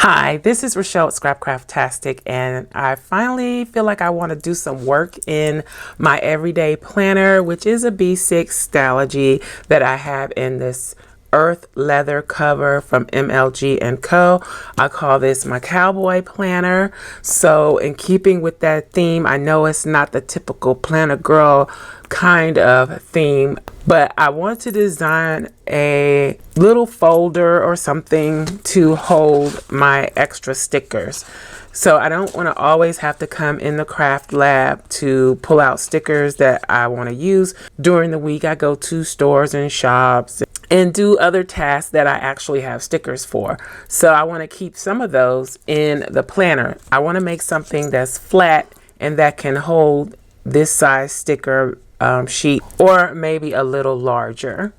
Hi, this is Rochelle at Scrapcraftastic, and I finally feel like I want to do some work in my everyday planner, which is a B6 Stalogy that I have in this earth leather cover from MLG & Co. I call this my cowboy planner. So in keeping with that theme, I know it's not the typical planner girl kind of theme, but I want to design a little folder or something to hold my extra stickers. So I don't want to always have to come in the craft lab to pull out stickers that I want to use. During the week, I go to stores and shops and do other tasks that I actually have stickers for. So I want to keep some of those in the planner. I want to make something that's flat and that can hold this size sticker sheet, or maybe a little larger.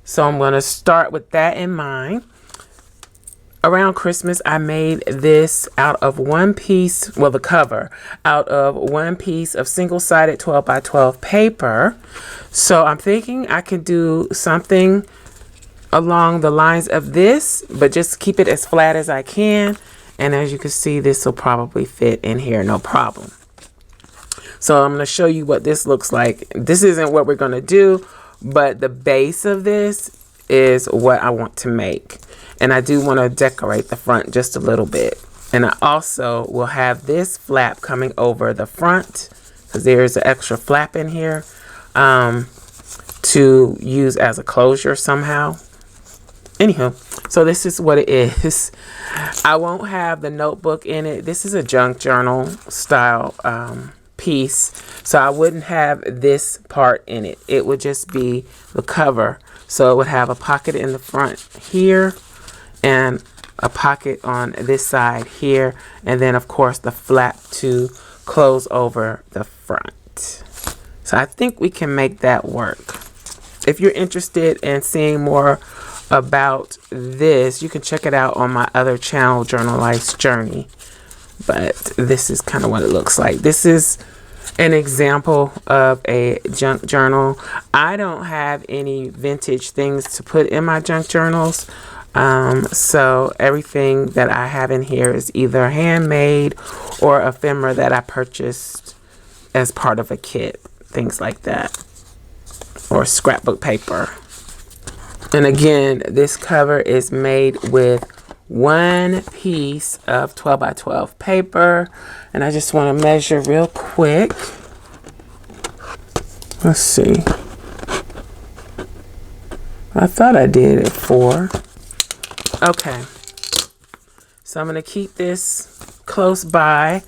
So I'm going to start with that in mind. Around Christmas, I made this out of one piece, well, the cover, out of one piece of single-sided 12 by 12 paper. So I'm thinking I can do something along the lines of this, but just keep it as flat as I can. And as you can see, this will probably fit in here, no problem. So I'm going to show you what this looks like. This isn't what we're going to do, but the base of this is what I want to make. And I do want to decorate the front just a little bit. And I also will have this flap coming over the front, because there's an extra flap in here, to use as a closure somehow. Anywho, so this is what it is. I won't have the notebook in it. This is a junk journal style piece, so I wouldn't have this part in it. It would just be the cover. So it would have a pocket in the front here and a pocket on this side here, and then of course the flap to close over the front. So I think we can make that work. If you're interested in seeing more about this, you can check it out on my other channel, Journal Life's Journey. But this is kind of what it looks like. This is an example of a junk journal. I don't have any vintage things to put in my junk journals. So everything that I have in here is either handmade or ephemera that I purchased as part of a kit. Things like that. Or scrapbook paper. And again, this cover is made with one piece of 12 by 12 paper, and I just want to measure real quick. Let's see. I thought I did it 4. Okay. So I'm going to keep this close by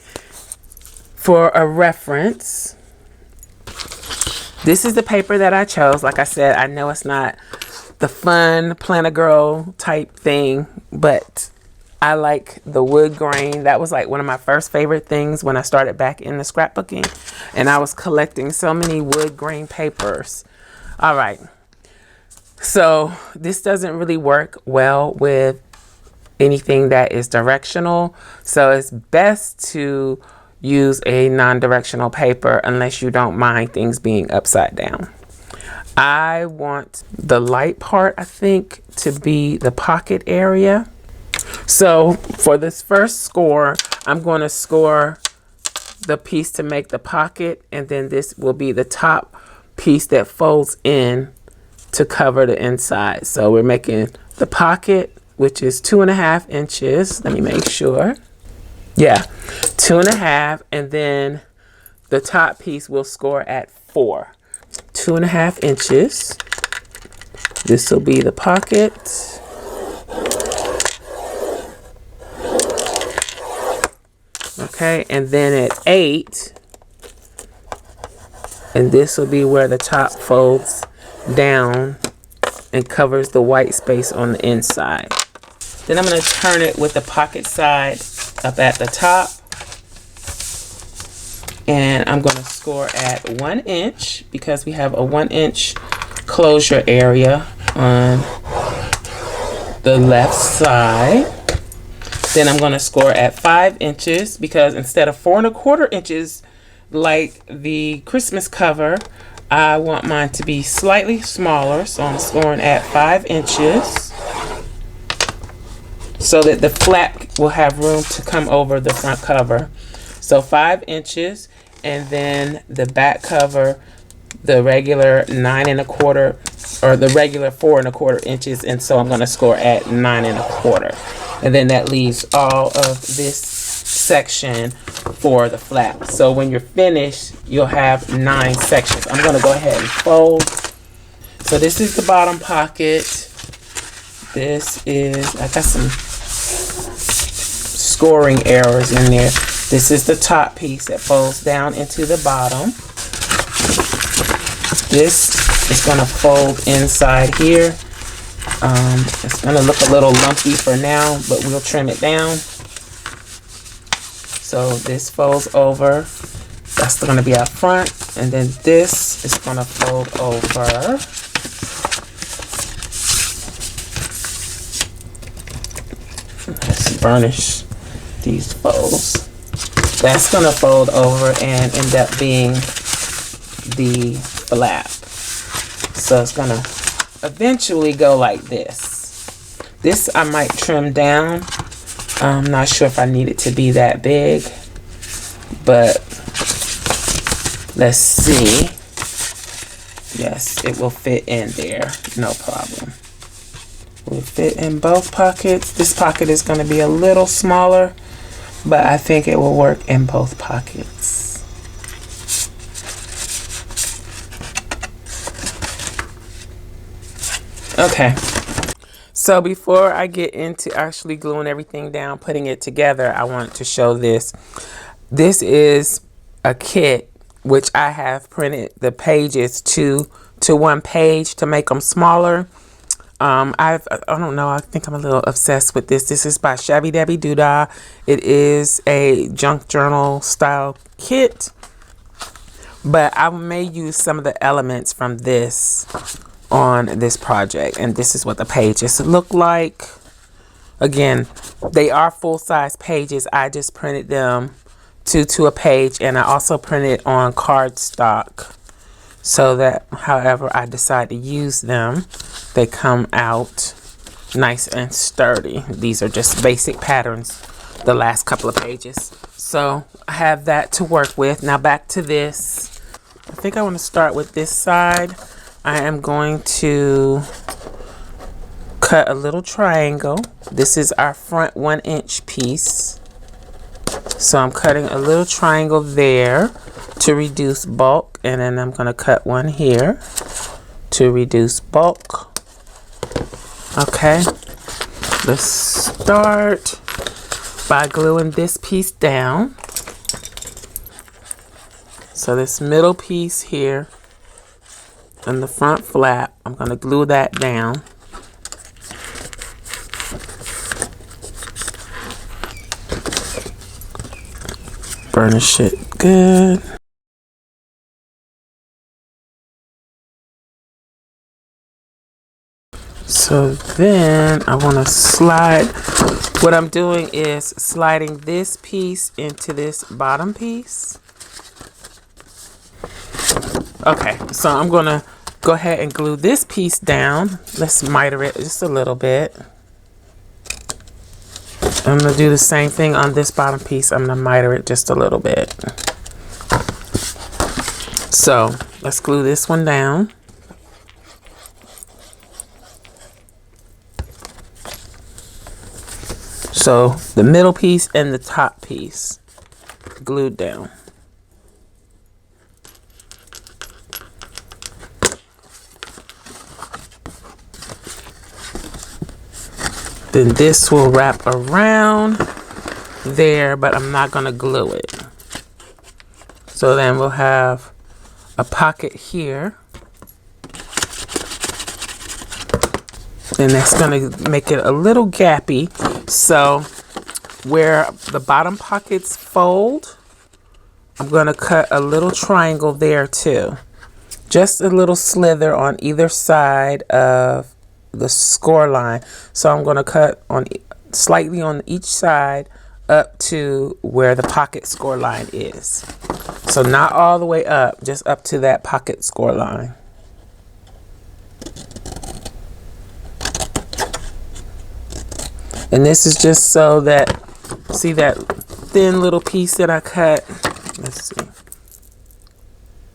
for a reference. This is the paper that I chose. Like I said, I know it's not the fun planner girl type thing, but I like the wood grain. That was like one of my first favorite things when I started back in the scrapbooking, and I was collecting so many wood grain papers. All right, so this doesn't really work well with anything that is directional, so it's best to use a non-directional paper unless you don't mind things being upside down. I want the light part, I think, to be the pocket area. So for this first score, I'm going to score the piece to make the pocket, and then this will be the top piece that folds in to cover the inside. So we're making the pocket, which is 2.5 inches. Let me make sure. Yeah, 2.5, and then the top piece will score at 4. 2.5 inches. This will be the pocket. Okay, and then at 8, and this will be where the top folds down and covers the white space on the inside. Then I'm going to turn it with the pocket side up at the top. And I'm going to score at 1 inch because we have a 1 inch closure area on the left side. Then I'm going to score at 5 inches because instead of 4.25 inches like the Christmas cover, I want mine to be slightly smaller. So I'm scoring at 5 inches. so that the flap will have room to come over the front cover. So 5 inches, and then the back cover, the regular 9 1/4, or the regular 4 1/4 inches, and so I'm going to score at 9 1/4, and then that leaves all of this section for the flap. So when you're finished, you'll have 9 sections. I'm going to go ahead and fold. So this is the bottom pocket. This is, I got some scoring errors in there. This is the top piece that folds down into the bottom. This is going to fold inside here. It's going to look a little lumpy for now, but we'll trim it down. So this folds over. That's going to be our front. And then this is going to fold over. Let's burnish these folds. That's going to fold over and end up being the flap. So it's going to eventually go like this. This I might trim down. I'm not sure if I need it to be that big, but let's see. Yes, it will fit in there, no problem. Will fit in both pockets. This pocket is going to be a little smaller, but I think it will work in both pockets. Okay, so before I get into actually gluing everything down, putting it together, I want to show this. This is a kit which I have printed the pages to 1 page to make them smaller. I don't know, I think I'm a little obsessed with this. This is by Shabby Dabby Doodah. It is a junk journal style kit, but I may use some of the elements from this on this project, and this is what the pages look like. Again, they are full-size pages. I just printed them to a page, and I also printed on cardstock so that however I decide to use them, they come out nice and sturdy. These are just basic patterns, the last couple of pages. So I have that to work with. Now back to this. I think I want to start with this side. I am going to cut a little triangle. This is our front 1 inch piece. So I'm cutting a little triangle there to reduce bulk, and then I'm going to cut one here to reduce bulk. Okay, let's start by gluing this piece down. So this middle piece here and the front flap, I'm going to glue that down. Burnish it good. So then I want to slide. What I'm doing is sliding this piece into this bottom piece. Okay, so I'm going to go ahead and glue this piece down. Let's miter it just a little bit. I'm going to do the same thing on this bottom piece. I'm going to miter it just a little bit. So let's glue this one down. So the middle piece and the top piece glued down. Then this will wrap around there, but I'm not going to glue it. So then we'll have a pocket here. And that's going to make it a little gappy. So where the bottom pockets fold, I'm going to cut a little triangle there too. Just a little slither on either side of the score line. So I'm going to cut on slightly on each side up to where the pocket score line is. So not all the way up, just up to that pocket score line. And this is just so that, see that thin little piece that I cut? Let's see.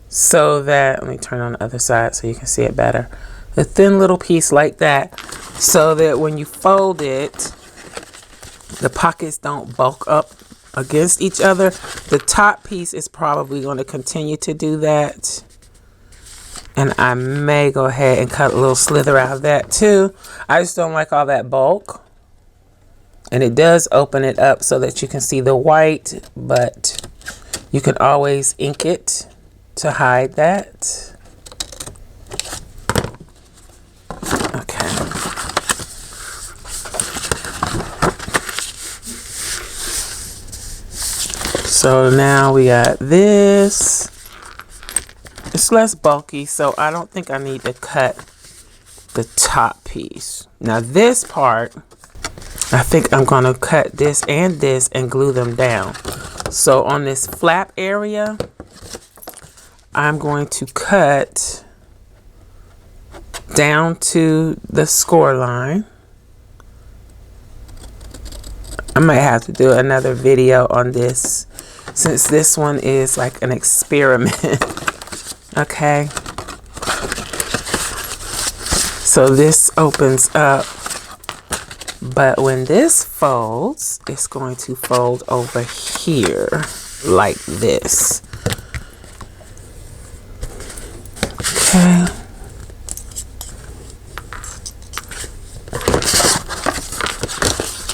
So that, let me turn on the other side so you can see it better. A thin little piece like that, so that when you fold it, the pockets don't bulk up against each other. The top piece is probably going to continue to do that. And I may go ahead and cut a little slither out of that too. I just don't like all that bulk. And it does open it up so that you can see the white, but you can always ink it to hide that. Okay. So now we got this. It's less bulky, so I don't think I need to cut the top piece. Now this part, I think I'm gonna cut this and glue them down. So on this flap area, I'm going to cut down to the score line. I might have to do another video on this since this one is like an experiment. Okay. So this opens up, but when this folds, it's going to fold over here like this. Okay.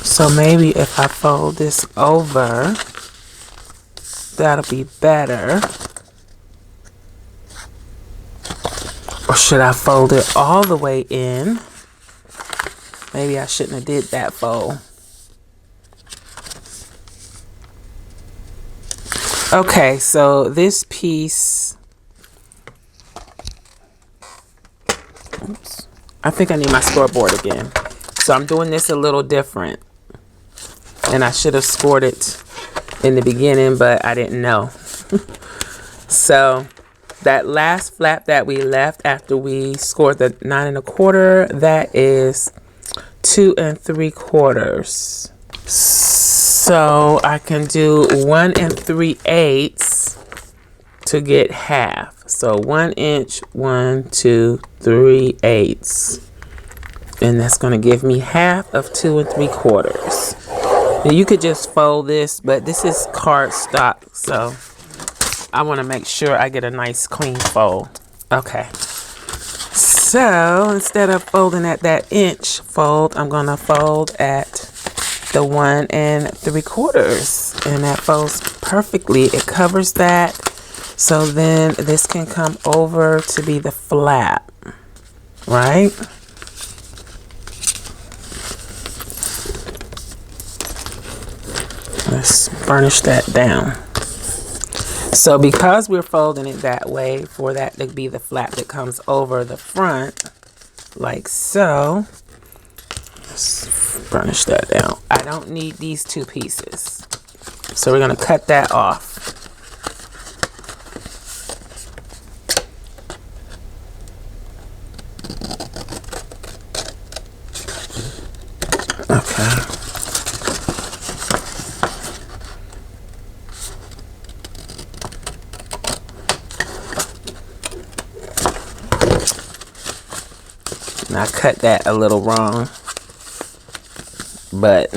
So maybe if I fold this over, that'll be better. Or should I fold it all the way in? Maybe I shouldn't have did that fold. Okay, so this piece, oops, I think I need my scoreboard again. So I'm doing this a little different. And I should have scored it in the beginning, but I didn't know. So that last flap that we left after we scored the 9 1/4, that is 2 3/4. So I can do 1 3/8 to get half. So 1 inch, 1 2 3/8, and that's going to give me half of 2 3/4. Now you could just fold this, but this is cardstock, so I want to make sure I get a nice clean fold. Okay. So instead of folding at that inch fold, I'm going to fold at the 1 3/4, and that folds perfectly. It covers that. So then this can come over to be the flap, right? Let's burnish that down. So because we're folding it that way, for that to be the flap that comes over the front, like so, let's burnish that down. I don't need these two pieces. So we're going to cut that off. Okay. And I cut that a little wrong, but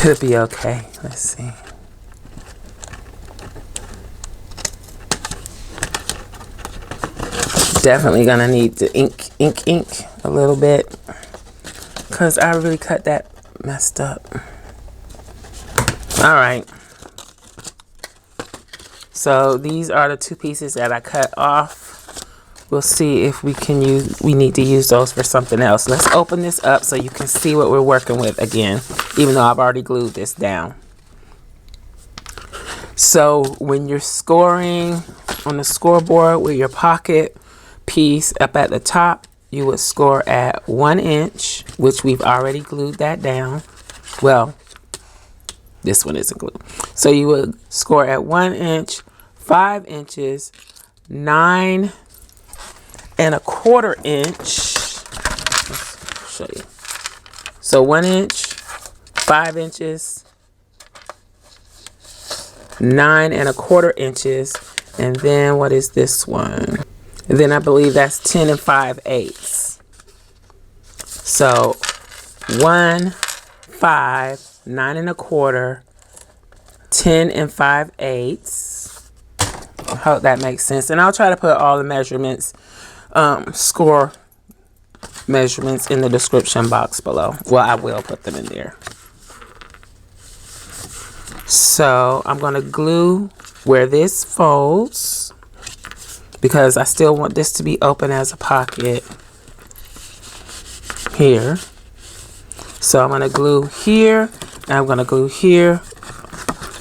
it'll be okay. Let's see. Definitely gonna need to ink a little bit, because I really cut that messed up. All right. So these are the two pieces that I cut off. We'll see if we need to use those for something else. Let's open this up so you can see what we're working with again, even though I've already glued this down. So when you're scoring on the scoreboard with your pocket piece up at the top, you would score at 1 inch, which we've already glued that down. Well, this one isn't glued. So you would score at 1 inch, 5 inches, 9 1/4 inch. Let's show you. So 1 inch, 5 inches, 9¼ inches, and then what is this one? And then I believe that's 10 5/8. So 1, 5, 9¼ 10 5/8. I hope that makes sense. And I'll try to put all the measurements, score measurements in the description box below. Well, I will put them in there. So I'm going to glue where this folds because I still want this to be open as a pocket here. So I'm going to glue here and I'm going to glue here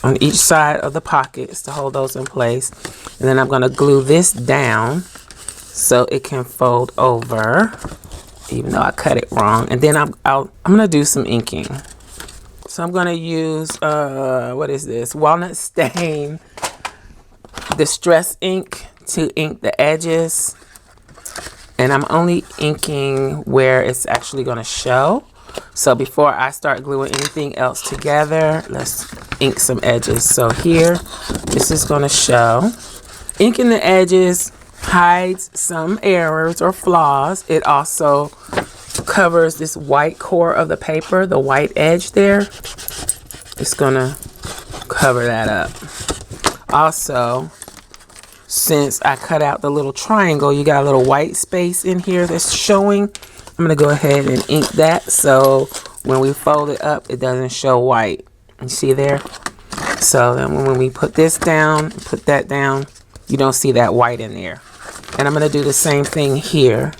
on each side of the pockets to hold those in place. And then I'm going to glue this down so it can fold over, even though I cut it wrong. And then I'm going to do some inking. So I'm going to use, what is this? Walnut Stain Distress ink to ink the edges. And I'm only inking where it's actually going to show. So before I start gluing anything else together, let's ink some edges. So here, this is going to show. Inking the edges hides some errors or flaws. It also covers this white core of the paper, the white edge there. It's going to cover that up. Also, since I cut out the little triangle, you got a little white space in here that's showing. I'm going to go ahead and ink that so when we fold it up, it doesn't show white. You see there? So then when we put this down, put that down, you don't see that white in there. And I'm going to do the same thing here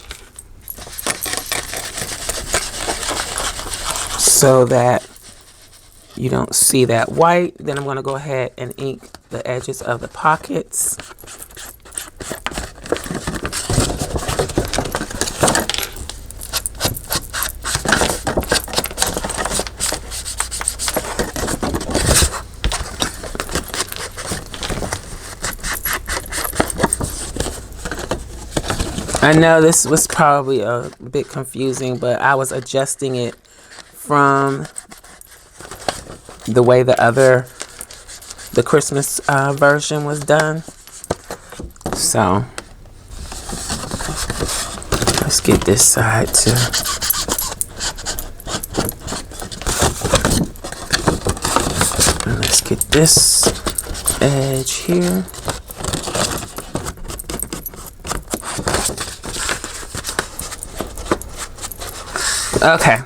so that you don't see that white. Then I'm going to go ahead and ink the edges of the pockets. I know this was probably a bit confusing, but I was adjusting it from the way the Christmas version was done. So let's get this side too. And let's get this edge here. Okay,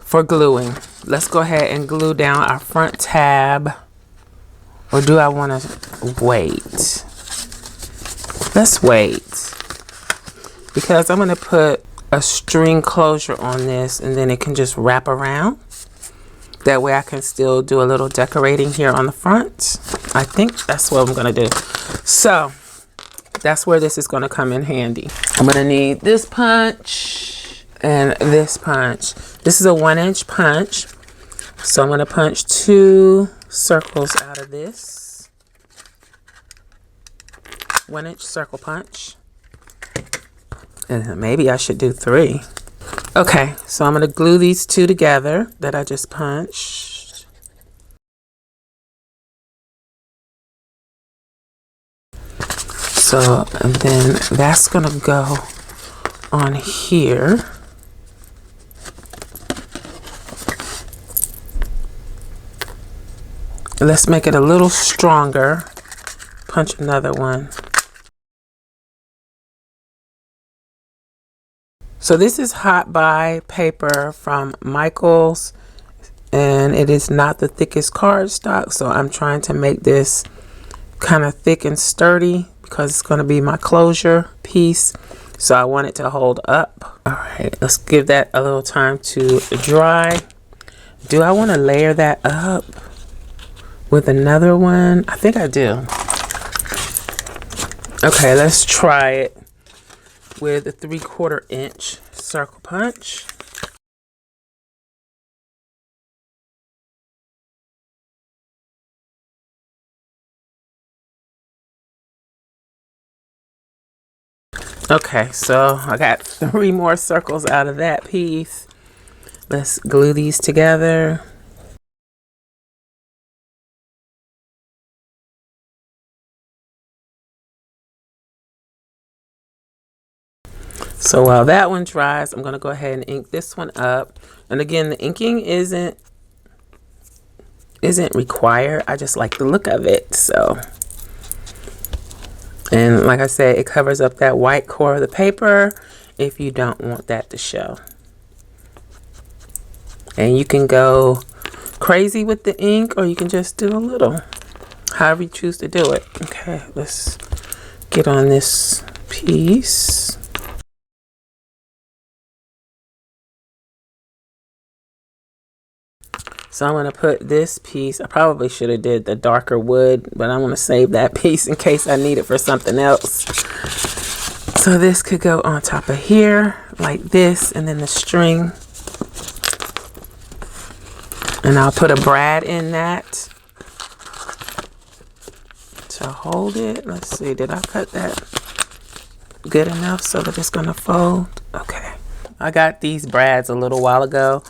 for gluing, let's go ahead and glue down our front tab. Or do I want to wait? Let's wait, because I'm going to put a string closure on this and then it can just wrap around. That way I can still do a little decorating here on the front. I think that's what I'm going to do. So that's where this is going to come in handy. I'm going to need this punch and this punch. This is a 1-inch punch. So I'm going to punch 2 circles out of this. 1-inch circle punch. And maybe I should do 3. Okay, so I'm going to glue these 2 together that I just punched. So, and then that's going to go on here. Let's make it a little stronger. Punch another one. So this is Hot Buy paper from Michaels, and it is not the thickest cardstock, so I'm trying to make this kind of thick and sturdy because it's going to be my closure piece. So I want it to hold up. All right, let's give that a little time to dry. Do I want to layer that up with another one? I think I do. Okay, let's try it with a 3/4 inch circle punch. Okay, so I got 3 more circles out of that piece. Let's glue these together. So while that one dries, I'm going to go ahead and ink this one up. And again, the inking isn't required. I just like the look of it. So, and like I said, it covers up that white core of the paper if you don't want that to show. And you can go crazy with the ink, or you can just do a little, however you choose to do it. Okay, let's get on this piece. So I'm going to put this piece, I probably should have did the darker wood, but I'm going to save that piece in case I need it for something else. So this could go on top of here like this, and then the string. And I'll put a brad in that to hold it. Let's see, did I cut that good enough so that it's going to fold? Okay. I got these brads a little while ago.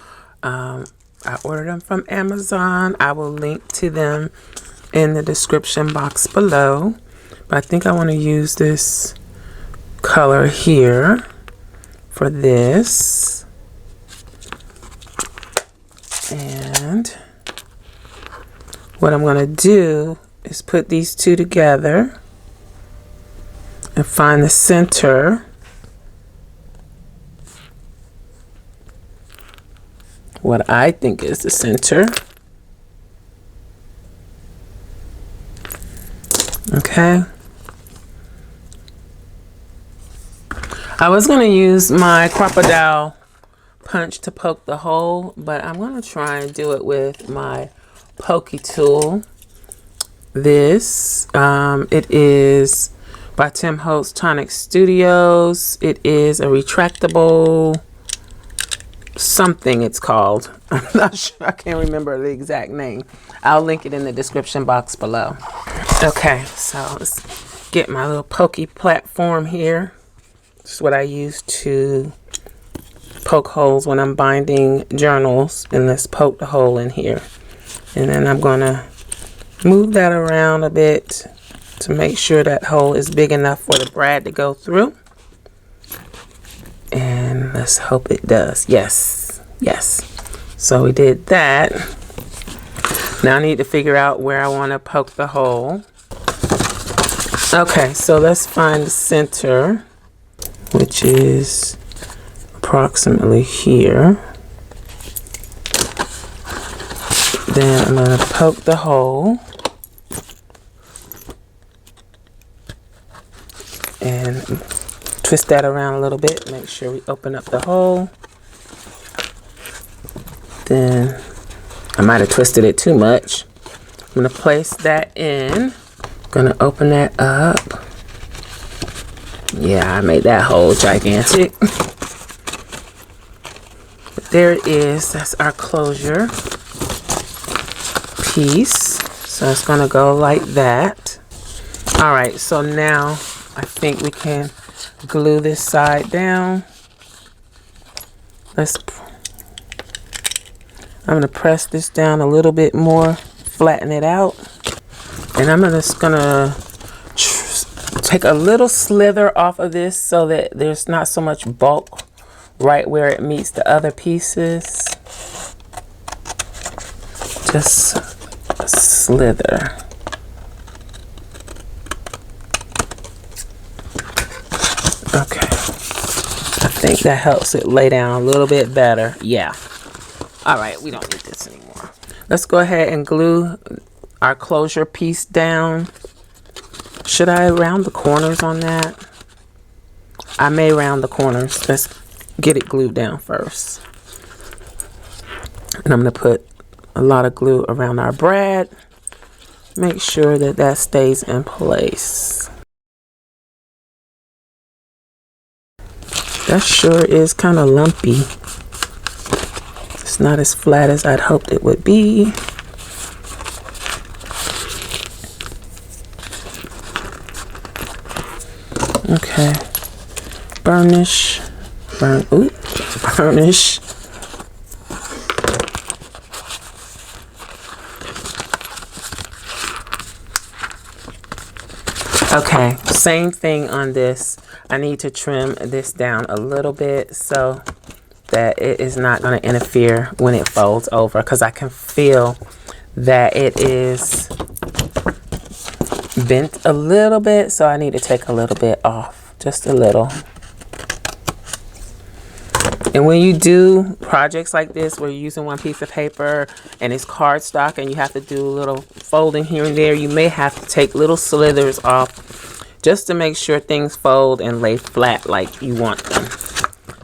I ordered them from Amazon. I will link to them in the description box below. But I think I want to use this color here for this. And what I'm going to do is put these two together and find the center. What I think is the center. Okay. I was going to use my crocodile punch to poke the hole, but I'm going to try and do it with my pokey tool. This, it is by Tim Holtz Tonic Studios. It is a retractable something it's called. I'm not sure. I can't remember the exact name. I'll link it in the description box below. Okay, so let's get my little pokey platform here. This is what I use to poke holes when I'm binding journals, and let's poke the hole in here. And then I'm gonna move that around a bit to make sure that hole is big enough for the brad to go through. And let's hope it does. Yes, yes. So we did that. Now I need to figure out where I want to poke the hole. Okay, so let's find the center, which is approximately here. Then I'm going to poke the hole and twist that around a little bit. Make sure we open up the hole. Then I might have twisted it too much. I'm going to place that in. Going to open that up. Yeah, I made that hole gigantic. But there it is. That's our closure piece. So it's going to go like that. All right, so now I think we can glue this side down. I'm going to press this down a little bit more, flatten it out. And I'm just going to take a little slither off of this so that there's not so much bulk right where it meets the other pieces. Just a slither. Okay. I think that helps it lay down a little bit better. Yeah. All right, we don't need this anymore. Let's go ahead and glue our closure piece down. Should I round the corners on that? I may round the corners. Let's get it glued down first. And I'm going to put a lot of glue around our brad. Make sure that that stays in place. That sure is kind of lumpy. It's not as flat as I'd hoped it would be. Okay. Burnish. Burnish. Okay, same thing on this. I need to trim this down a little bit so that it is not going to interfere when it folds over, because I can feel that it is bent a little bit, so I need to take a little bit off, just a little. And when you do projects like this where you're using one piece of paper and it's cardstock and you have to do a little folding here and there, you may have to take little slithers off just to make sure things fold and lay flat like you want them.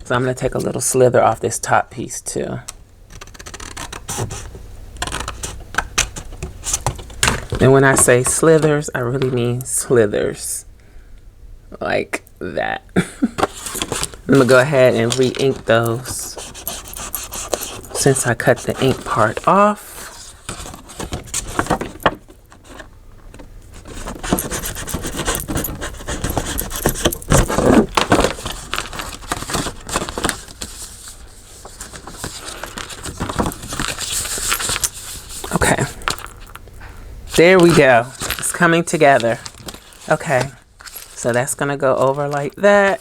So I'm going to take a little slither off this top piece too. And when I say slithers, I really mean slithers. Like that. I'm going to go ahead and re-ink those since I cut the ink part off. Okay. There we go. It's coming together. Okay. So that's going to go over like that.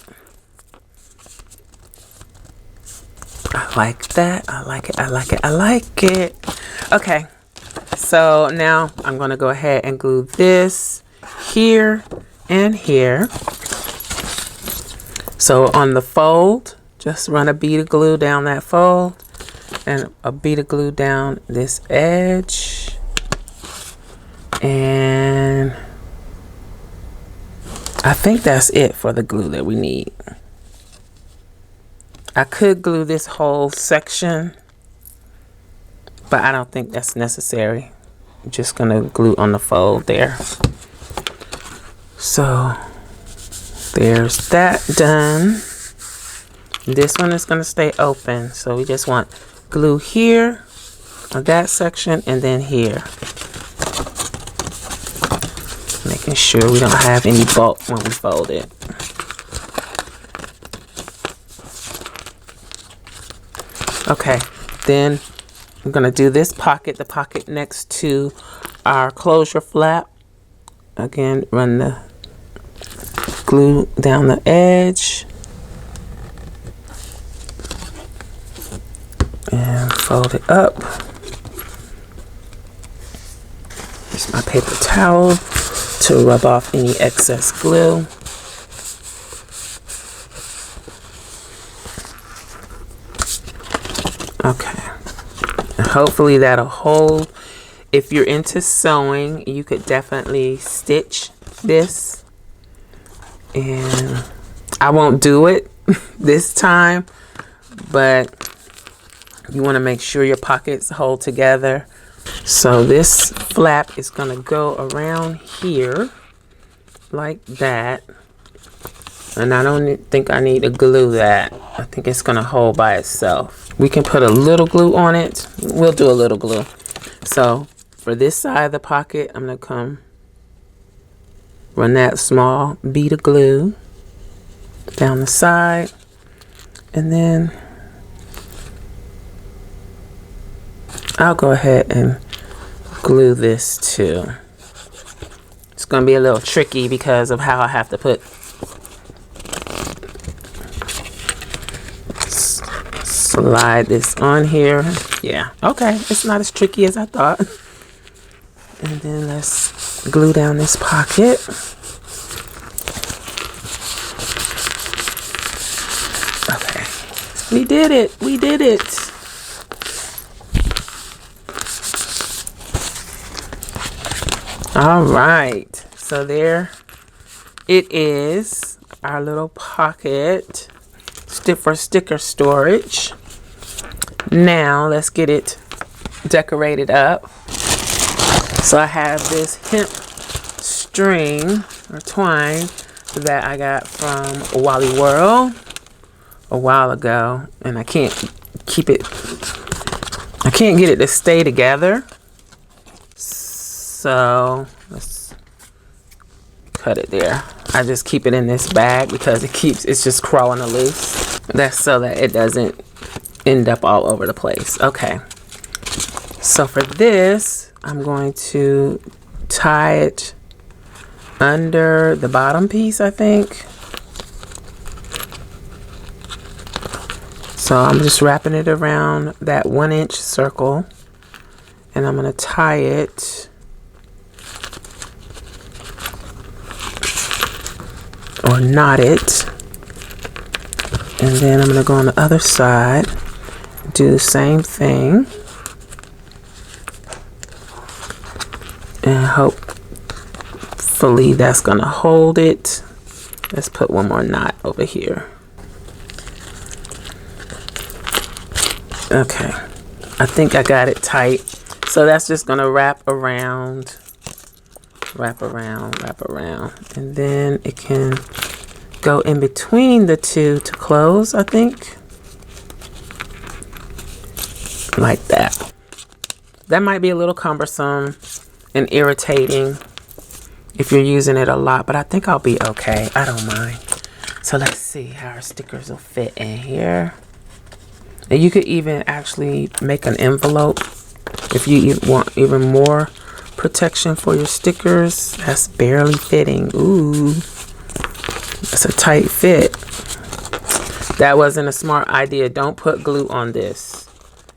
I like that. I like it. I like it. I like it. Okay. So now I'm going to go ahead and glue this here and here. So on the fold, just run a bead of glue down that fold and a bead of glue down this edge. And I think that's it for the glue that we need. I could glue this whole section, but I don't think that's necessary. I'm just gonna glue on the fold there. So there's that done. This one is gonna stay open, so we just want glue here on that section and then here. Making sure we don't have any bulk when we fold it. Okay, then I'm gonna do this pocket, the pocket next to our closure flap. Again, run the glue down the edge and fold it up. Use my paper towel to rub off any excess glue. Okay, and hopefully that'll hold. If you're into sewing, you could definitely stitch this, and I won't do it this time, but you want to make sure your pockets hold together. So this flap is going to go around here like that, and I don't think I need to glue that. I think it's going to hold by itself. We can put a little glue on it. We'll do a little glue. So for this side of the pocket, I'm going to come run that small bead of glue down the side, and then I'll go ahead and glue this too. It's going to be a little tricky because of how I have to put slide this on here. Yeah, okay, it's not as tricky as I thought. And then let's glue down this pocket. Okay, we did it, we did it. All right, so there it is, our little pocket for sticker storage. Now let's get it decorated up. So I have this hemp string or twine that I got from Wally World a while ago, and I can't get it to stay together. So let's cut it there. I just keep it in this bag because it's just crawling loose. That's so that it doesn't end up all over the place. Okay. So for this, I'm going to tie it under the bottom piece, I think. So I'm just wrapping it around that 1-inch circle, and I'm going to tie it or knot it, and then I'm going to go on the other side, do the same thing, and hopefully that's going to hold it. Let's put one more knot over here. Okay, I think I got it tight. So that's just going to wrap around, and then it can go in between the two to close, I think. Like that. That might be a little cumbersome and irritating if you're using it a lot, but I think I'll be okay. I don't mind. So let's see how our stickers will fit in here. And you could even actually make an envelope if you want even more protection for your stickers. That's barely fitting. Ooh, that's a tight fit. That wasn't a smart idea. Don't put glue on this.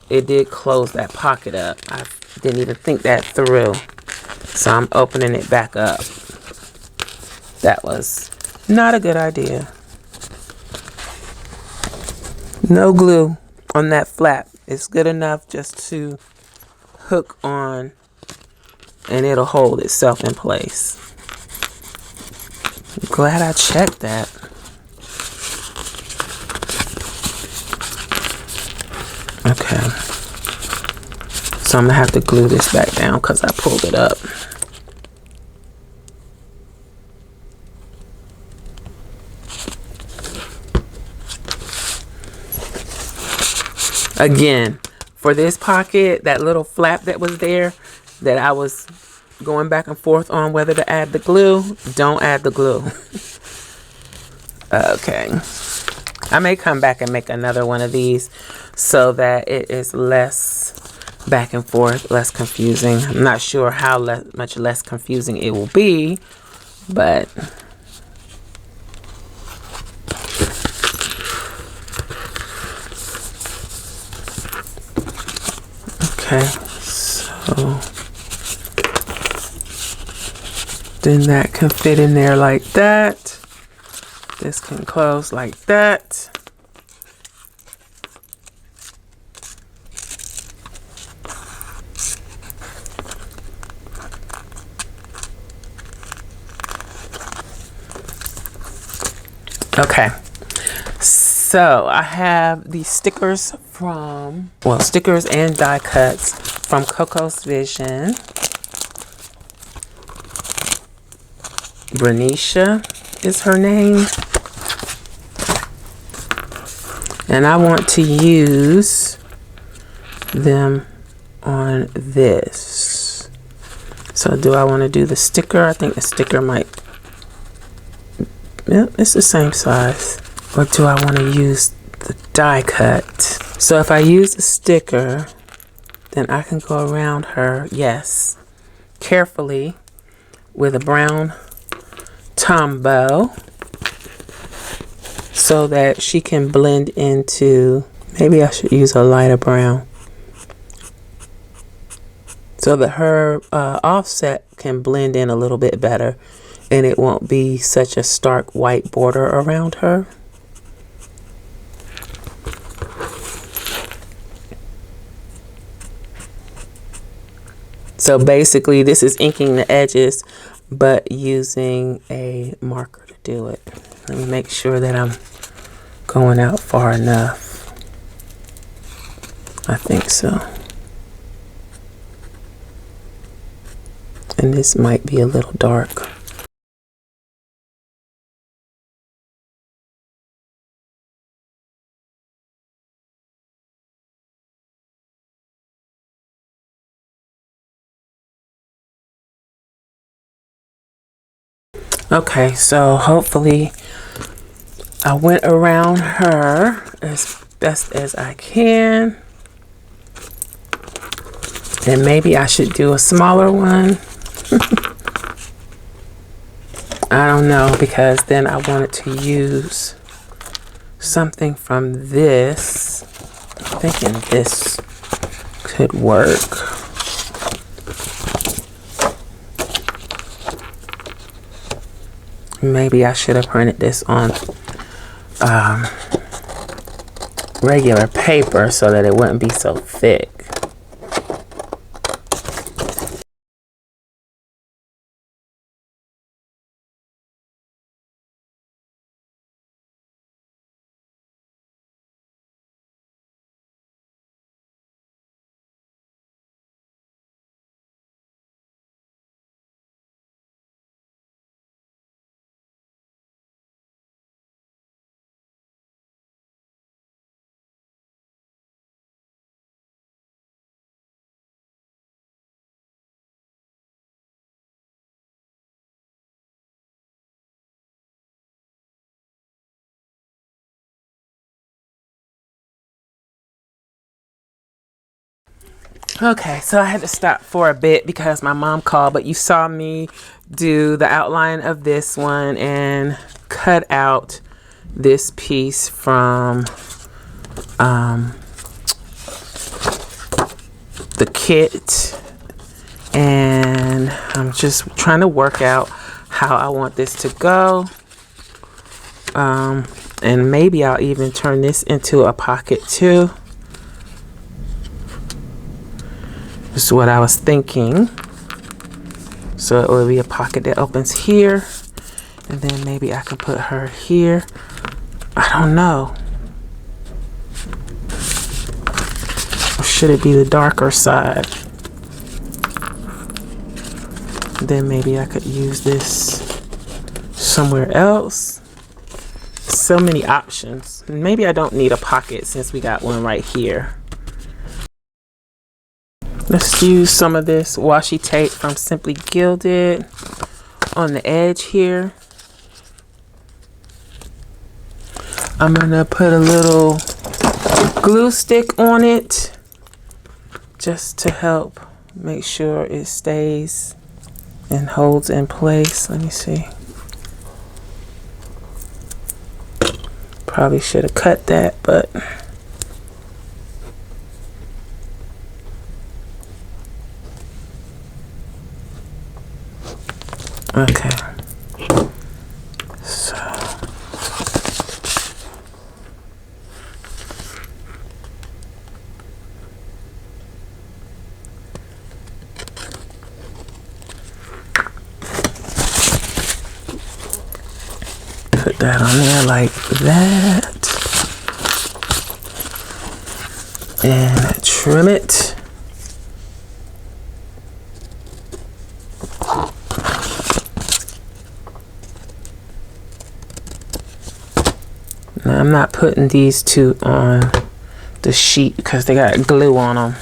It did close that pocket up. I didn't even think that through. So I'm opening it back up. That was not a good idea. No glue on that flap. It's good enough just to hook on and it'll hold itself in place. I'm glad I checked that. Okay. So I'm gonna have to glue this back down because I pulled it up. Again, for this pocket, that little flap that was there that I was going back and forth on whether to add the glue, don't add the glue. Okay. I may come back and make another one of these so that it is less back and forth, less confusing. I'm not sure how much less confusing it will be, but okay, so then that can fit in there like that. This can close like that. Okay, so I have these stickers from, well, stickers and die cuts from Coco's Vision. Brenisha is her name. And I want to use them on this. So do I want to do the sticker? I think the sticker might, yeah, it's the same size. Or do I want to use the die cut? So if I use the sticker, then I can go around her, yes, carefully with a brown Tombow so that she can blend into, maybe I should use a lighter brown so that her offset can blend in a little bit better and it won't be such a stark white border around her. So basically this is inking the edges but using a marker to do it. Let me make sure that I'm going out far enough. I think so. And this might be a little dark. Okay, so hopefully I went around her as best as I can. And maybe I should do a smaller one. I don't know, because then I wanted to use something from this. I'm thinking this could work. Maybe I should have printed this on regular paper so that it wouldn't be so thick. Okay, so I had to stop for a bit because my mom called, but you saw me do the outline of this one and cut out this piece from the kit, and I'm just trying to work out how I want this to go, and maybe I'll even turn this into a pocket too. This is what I was thinking. So it will be a pocket that opens here, and then maybe I can put her here. I don't know. Or should it be the darker side? Then maybe I could use this somewhere else. So many options. Maybe I don't need a pocket since we got one right here. Let's use some of this washi tape from Simply Gilded on the edge here. I'm gonna put a little glue stick on it just to help make sure it stays and holds in place. Let me see. Probably should have cut that, but okay. So put that on there like that and trim it. Now I'm not putting these two on the sheet because they got glue on them.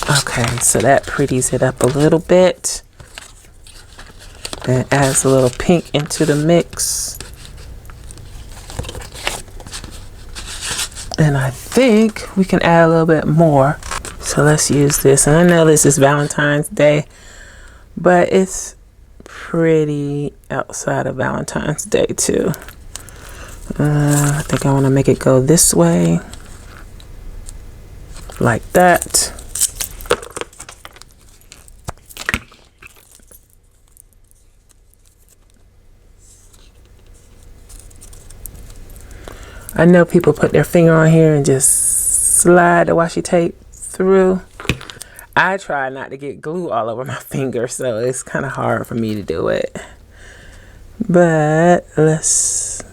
Okay, so that pretties it up a little bit and adds a little pink into the mix. And I think we can add a little bit more. So let's use this. And I know this is Valentine's Day, but it's pretty outside of Valentine's Day too. I think I want to make it go this way, like that. I know people put their finger on here and just slide the washi tape through. I try not to get glue all over my finger, so it's kind of hard for me to do it. But let's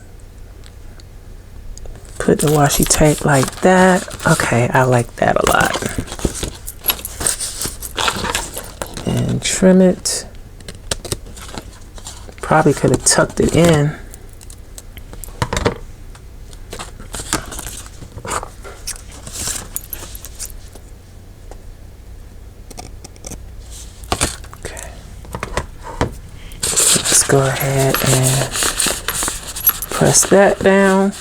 put the washi tape like that. Okay, I like that a lot. And trim it. Probably could have tucked it in. Go ahead and press that down.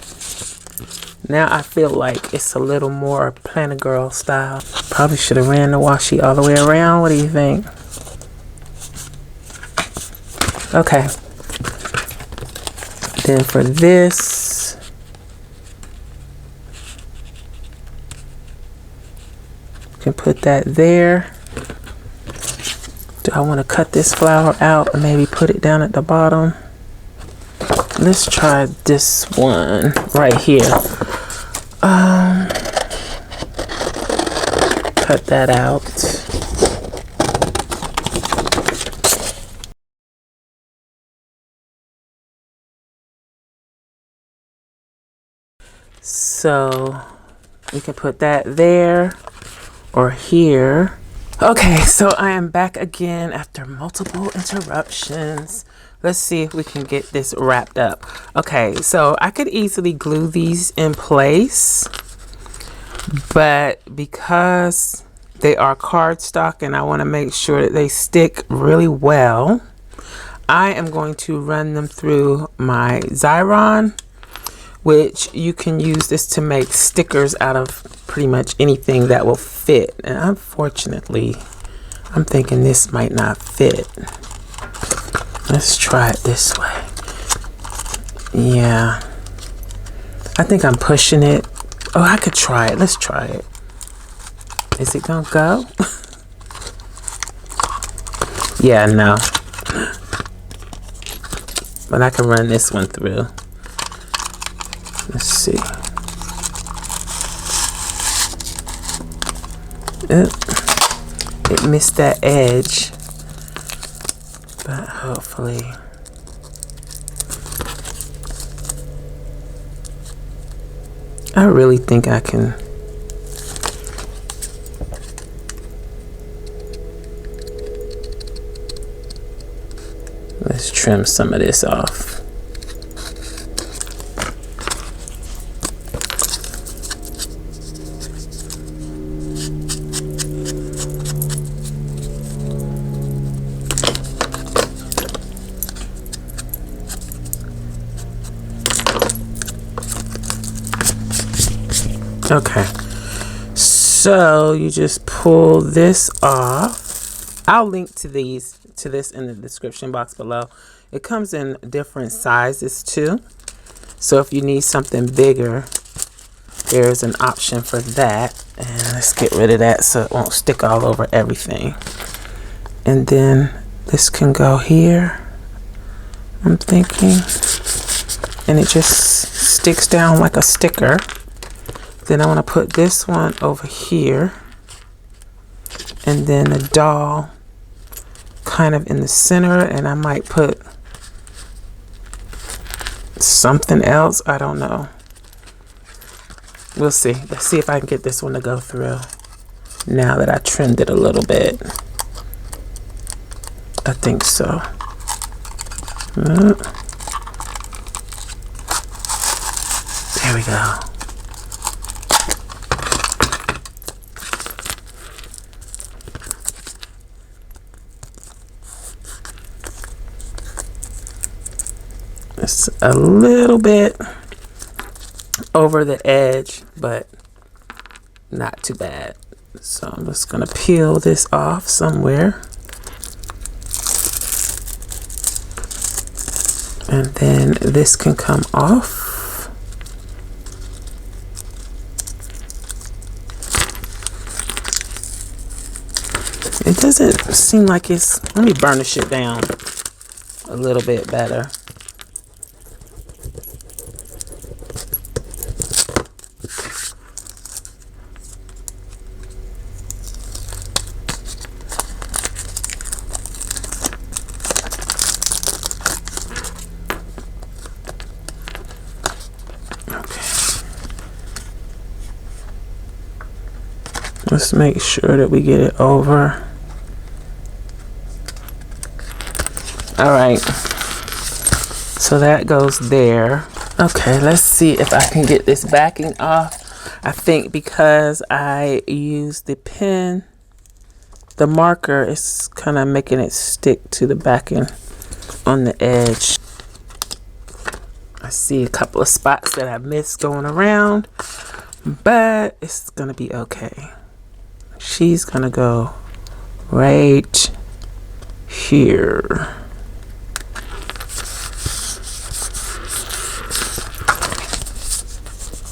Now I feel like it's a little more Planner Girl style. Probably should have ran the washi all the way around. What do you think? Okay. Then for this, you can put that there. Do I want to cut this flower out and maybe put it down at the bottom? Let's try this one right here. Cut that out. So we can put that there or here. Okay, so I am back again after multiple interruptions. Let's see if we can get this wrapped up. Okay, so I could easily glue these in place, but because they are cardstock and I want to make sure that they stick really well, I am going to run them through my Xyron, which you can use this to make stickers out of pretty much anything that will fit. And unfortunately, I'm thinking this might not fit. Let's try it this way. Yeah, I think I'm pushing it. Oh, I could try it. Let's try it. Is it gonna go? Yeah, no. But I can run this one through. Let's see. It missed that edge, but hopefully. I really think I can. Let's trim some of this off. Okay, so you just pull this off. I'll link to this in the description box below. It comes in different sizes too, so if you need something bigger, there's an option for that. And let's get rid of that so it won't stick all over everything. And then this can go here, I'm thinking, and it just sticks down like a sticker. Then I want to put this one over here, and then the doll kind of in the center, and I might put something else. I don't know. We'll see. Let's see if I can get this one to go through now that I trimmed it a little bit. I think so. There we go. It's a little bit over the edge, but not too bad. So I'm just gonna peel this off somewhere. And then this can come off. It doesn't seem like it's, let me burnish it down a little bit better. Let's make sure that we get it over. All right, so that goes there. Okay, let's see if I can get this backing off. I think because I used the pen, the marker is kind of making it stick to the backing on the edge. I see a couple of spots that I missed going around, but it's gonna be okay. She's gonna go right here.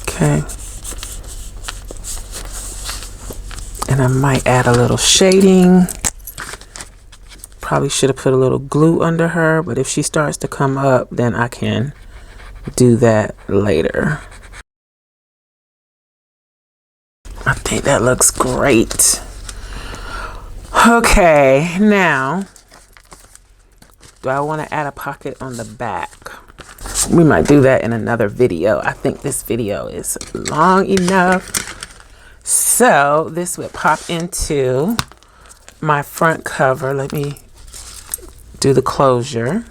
Okay. And I might add a little shading. Probably should have put a little glue under her, but if she starts to come up, then I can do that later. I think that looks great. Okay, now, do I want to add a pocket on the back? We might do that in another video. I think this video is long enough. So this would pop into my front cover. Let me do the closure.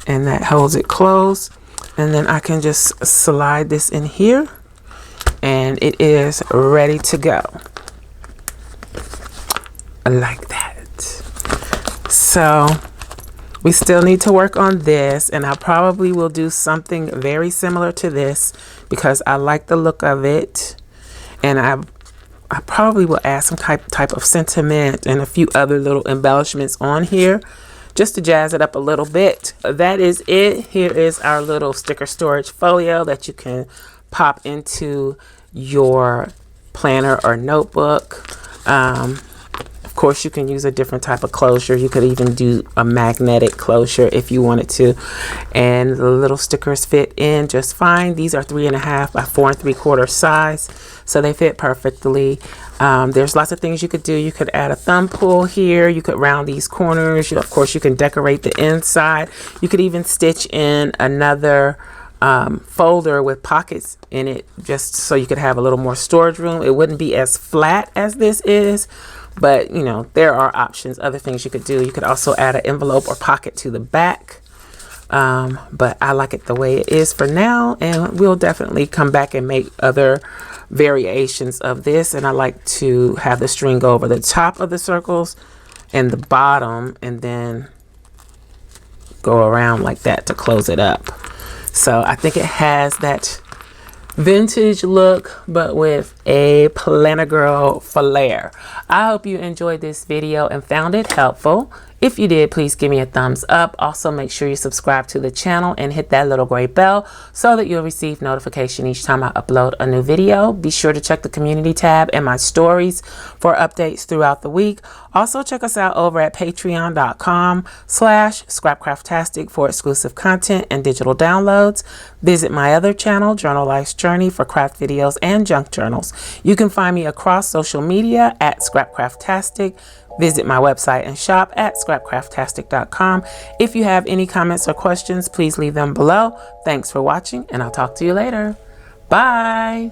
And that holds it closed. And then I can just slide this in here and it is ready to go. Like that. So we still need to work on this, and I probably will do something very similar to this because I like the look of it. And I probably will add some type of sentiment and a few other little embellishments on here just to jazz it up a little bit. That is it. Here is our little sticker storage folio that you can pop into your planner or notebook. Of course, you can use a different type of closure. You could even do a magnetic closure if you wanted to. And the little stickers fit in just fine. These are 3.5 by 4 3/4 size, so they fit perfectly. There's lots of things you could do. You could add a thumb pull here. You could round these corners. Of course, you can decorate the inside. You could even stitch in another folder with pockets in it just so you could have a little more storage room. It wouldn't be as flat as this is, but you know, there are options, other things you could do. You could also add an envelope or pocket to the back, but I like it the way it is for now, and we'll definitely come back and make other variations of this. And I like to have the string go over the top of the circles and the bottom, and then go around like that to close it up. So I think it has that vintage look, but with a planner girl flair. I hope you enjoyed this video and found it helpful. If you did, please give me a thumbs up. Also, make sure you subscribe to the channel and hit that little gray bell so that you'll receive notification each time I upload a new video. Be sure to check the community tab and my stories for updates throughout the week. Also, check us out over at patreon.com/scrapcraftastic for exclusive content and digital downloads. Visit my other channel, Journal Life's Journey, for craft videos and junk journals. You can find me across social media at Scrapcraftastic. Visit my website and shop at scrapcraftastic.com. If you have any comments or questions, please leave them below. Thanks for watching, and I'll talk to you later. Bye.